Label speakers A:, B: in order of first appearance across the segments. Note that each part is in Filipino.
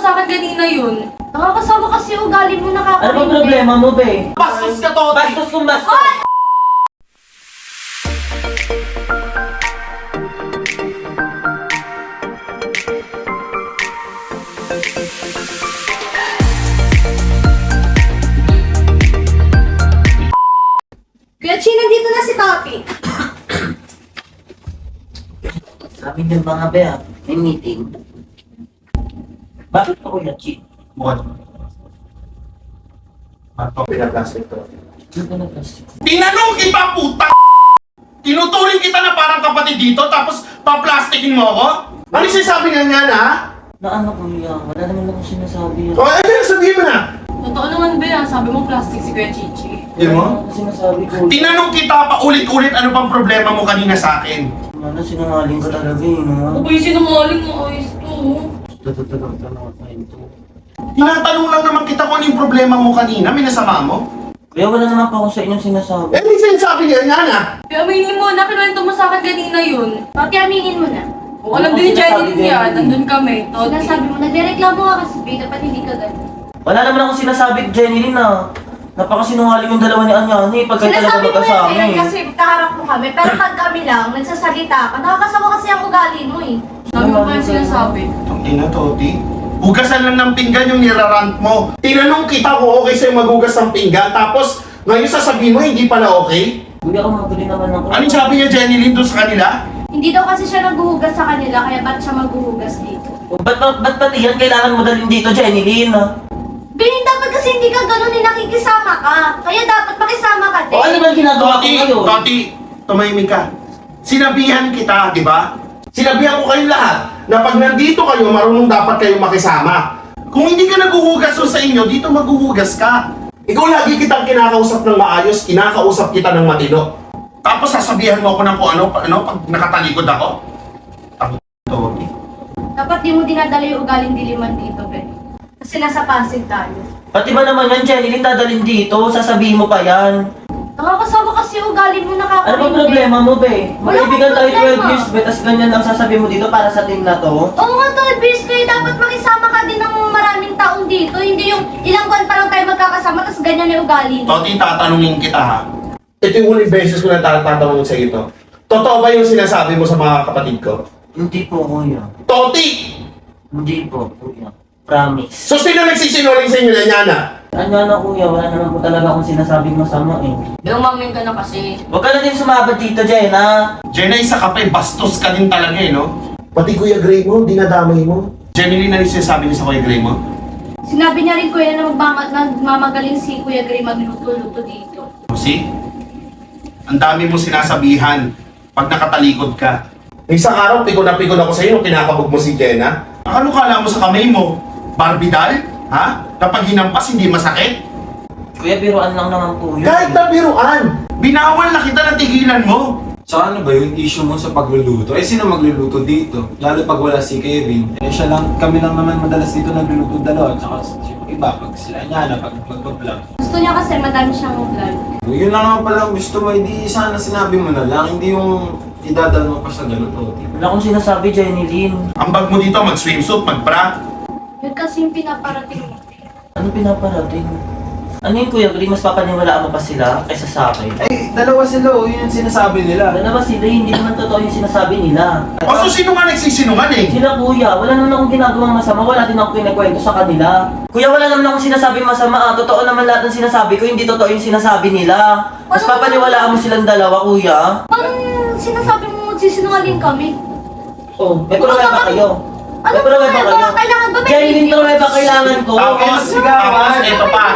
A: sa akin kanina yun. Nakakasawa kasi yung ugali mo,
B: Ano
A: nakakaintindi.
B: bang problema mo, be?
C: Bastos ka, Toti!
B: Bastos kung bastos!
A: Kuya Chi, nandito na si Tati.
B: Sabi niyo mga be, may meeting. Bakit ako yan, Chi?
C: What? Ato, pinaplastic to.
B: Ano ka nag-plastic?
C: Tinanong kita, puta! Tinuturing kita na parang kapatid dito, tapos paplastikin mo ako? Ano sinasabi nga nga na?
B: Na ano kuya? Wala naman akong sinasabi.
C: O, ano yung sabihin mo na?
A: Totoo naman ba yan? Sabi mo plastic si Kuya Chichi.
C: Di mo?
B: Ano sinasabi ko?
C: Tinanong kita pa ulit-ulit ano bang problema mo kanina sa akin.
B: Ano, sinungaling ka talaga eh, no?
A: Ako ba yung sinungaling mo? Ayos to.
B: Tatatagal ka ito.
C: Tinatanong lang naman kita kung ano yung problema mo kanina, may nasama mo?
B: Kuya, wala naman pa ako sa inyong sinasabi.
C: Eh, may sinasabi niya nga na.
A: Kaya aminin mo, nakinuwento mo sa akin kanina yun.
D: Pati aminin mo na.
A: O, alam din ni Jenny din yan. Nandun kami. Toti.
D: Sinasabi mo, nagreklamo ka kasi, babe, dapat hindi ka ganun.
B: Wala naman akong sinasabi, Jenny, na napakasinungaling yung dalawa ni Anyani pag kayo talaga
D: Sinasabi mo
B: magkasama
D: yan
B: eh.
D: kasi kaharap mo kami, pero pag kami lang, nagsasalita ka, nakakasawa kasi ang ugali mo eh.
A: Sabi mo pa yung sinasabi.
C: Ang ina, Toti. Hugasan lang ng pinggan yung nirarant mo. Tinanong kita kung okay sa'yo maghugas ng pinggan, tapos ngayon sasabihin mo hindi pala okay?
B: Kuya, ako maguli naman ako.
C: Anong sabi niya, Jenny Lynn, doon sa kanila?
D: Hindi daw kasi siya naghuhugas sa kanila, kaya ba't siya maghuhugas dito?
B: Ba't pati yan kailangan mo dalhin dito, Jenny Lynn?
D: Bini, dapat kasi hindi ka ganun eh, nakikisama ka. Kaya dapat makisama ka din.
B: O ano ba ginagawa ko
C: Toti,
B: ngayon?
C: Toti, tumahimik ka. Sinabihan kita, di ba? Sinabihan ko kayong lahat na pag nandito kayo, marunong dapat kayong makisama. Kung hindi ka naghuhugas doon sa inyo, dito maghuhugas ka. Ikaw lagi kitang kinakausap ng maayos, kinakausap kita ng matino. Tapos sasabihan mo ako ng kung ano, pag nakatalikod ako. Toti.
D: Dapat di mo dinadala yung ugaling diliman dito, Ben. Kasi nasa Pasig tayo.
B: Pati ba naman yan, Jenny Lynn, dadalhin dito? Sasabihin mo pa yan.
D: Nakakasawa kasi yung ugali mo,
B: Ano
D: nakakaintindi.
B: bang problema mo, be?
D: Wala
B: Magkaibigan
D: akong
B: tayo 12
D: problema.
B: years, be, tas ganyan ang sasabihin mo dito para sa team na to?
D: Oo nga, Tol, Bisley, dapat makisama ka din ng maraming taong dito. Hindi yung ilang buwan pa lang tayo magkakasama, tapos ganyan yung ugali.
C: Toti, tatanungin kita ha. Ito yung huling beses ko na tatanungin sa ito. Totoo ba yung sinasabi mo sa mga kapatid ko?
B: Hindi po, kuya.
C: Toti!
B: Hindi po, kuya. Promise.
C: So sino nagsisinungaling sa inyo na Yana?
B: Ano kuya, wala naman po talaga akong sinasabing masama eh.
A: Lumaming ka na kasi.
B: Huwag ka na din sumabad dito, Jenna.
C: Jenna, isa ka pa eh, bastos ka din talaga eh, no? Pati Kuya Gray mo, dinadamay mo. Jenny, na rin sinasabi niya sa Kuya Gray mo?
D: Sinabi niya rin, Kuya, na nagmamagaling si Kuya Gray magluto-luto dito.
C: See? Ang dami mo sinasabihan pag nakatalikod ka. Isang araw, pikon na pikon ako sa iyo nung kinakabog mo si Jenna. Ano kala mo sa kamay mo? Barbie doll? Ha? Kapag hinampas, hindi masakit?
B: Kuya, biruan lang naman po yun.
C: Kahit na biruan! Binawal na kita na tigilan mo!
E: Sa ano ba yung issue mo sa pagluluto? Eh sino magluluto dito? Lalo pag wala si Kevin. Eh siya lang, kami lang naman madalas dito nagluluto dalawa. Tsaka yung iba, pag sila niya na pag mag-vlog.
D: Gusto niya kasi madami siyang vlog.
E: Yun lang naman pala ang gusto mo, hindi sana sinabi mo na lang. Hindi yung idadal mo pa sa ganun.
B: Wala akong sinasabi, Jenny Lynn.
C: Ang bag mo dito, mag-swimsuit, mag-bra.
D: Yun kasi yung pinaparating mo.
B: Ano pinaparating? Ano yun, Kuya Gray? Mas papaniwalaan mo pa sila kaysa sa akin?
E: Eh, dalawa sila, yun yung sinasabi nila.
B: Dalawa sila, hindi naman totoo yung sinasabi nila.
C: O so sino nga nagsisinungaling?
B: Sila kuya, wala naman akong ginagawang masama, wala din akong kinakwento sa kanila. Kuya, wala naman akong sinasabing masama, totoo naman lahat ng sinasabi ko, hindi totoo yung sinasabi nila. Mas papaniwalaan mo silang dalawa, kuya.
D: Parang sinasabi mo magsisinungaling kami.
B: Oh, may pruweba ba kayo?
D: Ano
B: May pruweba
D: pruweba?
B: kayo?
D: Kailangan ba may
B: Jenny Lynn,
D: video?
B: pruweba kailangan ko.
C: Tapos,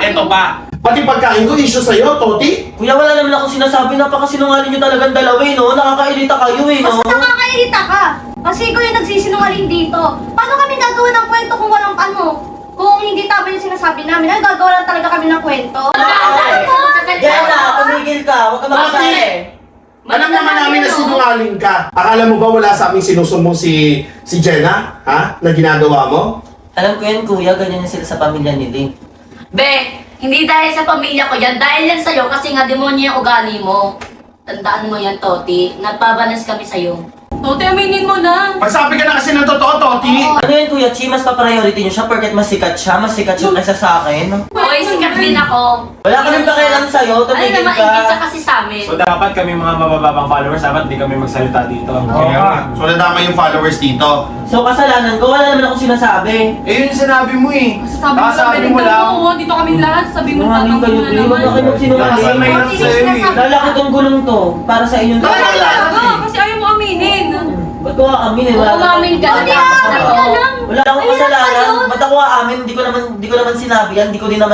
C: ito pa. Pati pagkain ko, issue sa'yo, Toti.
B: Kuya, wala naman akong sinasabi, napakasinungaling nyo talagang dalawa eh, no? Nakakairita kayo eh, no?
D: Basta nakakairita ka. Kasi ikaw yung nagsisinungaling dito. Paano kami gagawa ng kwento kung walang ano? Kung hindi tama yung sinasabi namin, ay gagawa lang talaga kami ng kwento.
B: Jenna, tumigil ka, huwag ka magsasabi.
C: Alam naman namin na sinungaling ka. Akala mo ba wala sa aming sinusumbong si Jenna? Ha? Na ginagawa mo?
B: Alam ko yan, kuya, ganyan sila sa pamilya ni Link.
F: Be, hindi dahil sa pamilya ko yan, dahil yan sa'yo kasi nga demonyo yung ugali mo. Tandaan mo yan, Toti. Nagpabanas kami sa'yo.
A: Tote, aminin mo na.
C: Magsabi ka na kasi ng totoo, Toti.
B: Ano yan, Kuya Chi? Mas pa-priority niyo siya porket mas sikat siya kaysa sa akin.
F: Hoy, sikat din ako.
B: Wala ka nang pakialam sa'yo,
F: Ano
B: tumigil
F: naman, ingit ka
B: ka.
F: kasi sa amin.
E: So dapat kami mga mabababang followers, dapat di kami magsalita dito.
C: Kaya nga. So nadama yung followers dito.
B: So kasalanan ko, wala naman akong sinasabi.
E: Eh yun yung sinabi mo eh.
A: Sabi mo
E: Sabi
A: namin
E: mo lang.
A: Oo, dito kami lahat. Sabi mo
B: Sinungaling kayo,
A: tatanggol na
B: Bri. Huwag na kayo
A: naman.
B: magsinungaling.
E: May hirap sa'yo eh.
B: Lalaki tong gulong to, para sa inyong
A: Wala
B: dalawa.
A: talaga, kasi ayaw mo aminin.
B: Ba't ko aamin eh? Wala
F: Umamin ka
D: Hindi,
F: na.
D: aamin ka lang.
B: Wala akong
D: Mahirap
B: kasalanan.
D: kayo.
B: Ba't ako aamin? Hindi ko naman sinabi yan.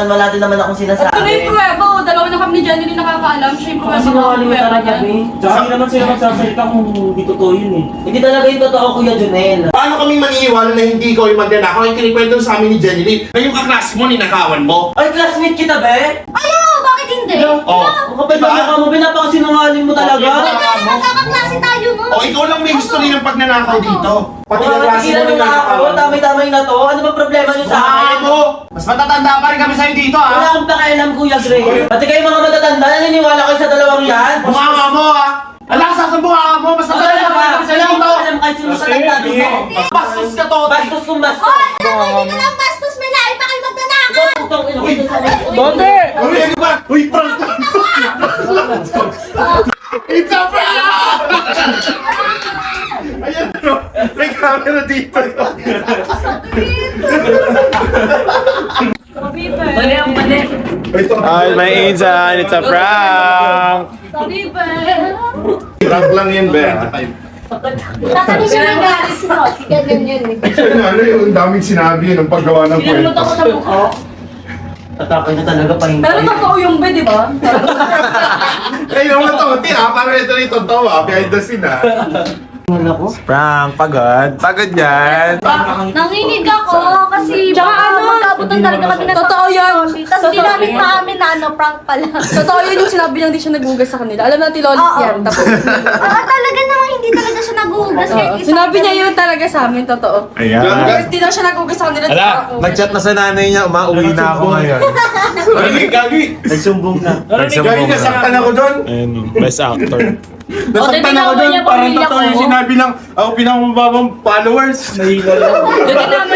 B: Wala din naman akong
A: At
B: sinasabi.
A: ito na yung pruweba. Dalawa na kami ni Jenny rin nakakaalam. Siya yung pruweba.
B: Sinungaling ka talaga, Bri.
G: Tsaka hindi naman sila magsasalita kung hindi totoo yun eh.
B: Hindi talaga yung totoo, Kuya Junel.
C: Paano kaming maniniwala na hindi ikaw yung magnanakaw? Ay, kinikwento sa amin ni Jenny Lee na yung kaklase mo, ninakawan mo.
B: Ay, classmate kita, be?
D: Ayaw, bakit hindi?
C: Oh,
B: Ang kapal
C: diba?
B: ka mo, pinapakasinungaling mo talaga.
D: Wala na, magkakaklase tayo no?
C: O, ikaw lang may history ng pagnanakaw dito. Pati
B: Mga
C: yung klase mo
B: tigilan mo na ako,
C: ninakawan.
B: tamay-tamay na to. Ano ba problema niyo sa akin?
C: mo! Mas matatanda pa rin kami sa'yo dito,
B: Wala
C: ha?
B: akong pakialam, Kuya Gray. Pati kayo mga matatanda, naniniwala kayo sa dalawang yan?
C: Bunganga mo, ha? Alam, sa bunganga mo, mas
B: Wala
C: matatanda
B: ka
C: pa rin
B: ba?
C: kami
B: Wala
C: sa'yo
B: akong
C: dito.
B: pakialam kahit sino matanda dito.
C: Bastos ka, Toti.
B: Bastos kung bastos.
D: Hoy, alam mo, hindi ka lang bastos, may lahi pa kayo magnanakaw!
B: Ikaw, putang ina ko sa akin.
C: Uy, ano ba? Uy, prank ka! It's a prank! Ayan, ano? May camera dito.
F: Mali ang mali.
C: Ito.
G: Ay, may insan, it's a prank!
A: Sorry, be.
C: Prank lang yan, Be.
D: Tatanin siya ng galis mo, ganyan yun eh.
C: Ano yung daming sinabi ng paggawa ng kwento.
F: Pinulot ako sa mukha.
B: Tatakay na talaga pa yung
A: Pero totoo yung be, di ba?
C: Ay, naman, Toti, ha? Parang ito rin totoo, ha? Behind the scene, ha?
B: Ano ko?
G: Prank, pagod. Pagod yan.
D: Nanginig ako kasi
A: Tsaka
D: baka
A: ano,
D: magkabutan talaga kami ng
A: Totoo yan.
D: Tapos di
A: Totoo
D: namin
A: yan.
D: maamin na ano, prank pala.
A: Totoo yun yung sinabi niyang di siya naghugas sa kanila. Alam natin lolit
D: Oo.
A: yan. Tapos,
D: Talaga naman hindi talaga siya naghuhugas kahit isa.
A: sinabi niya yun talaga sa amin, totoo.
G: Ayan.
A: Kasi di na siya naghugas sa kanila.
G: Ala, nag-chat na sa nanay niya, umauwi na ako ngayon.
B: Nagsumbong na.
C: Gagi, nasaktan ako doon.
G: Ayun, best actor.
C: Nasaktan ako doon.
F: niya
C: Parang
F: pamilya
C: totoo
F: ko.
C: yung sinabi lang, ako pinakamababang followers.
F: Hindi naman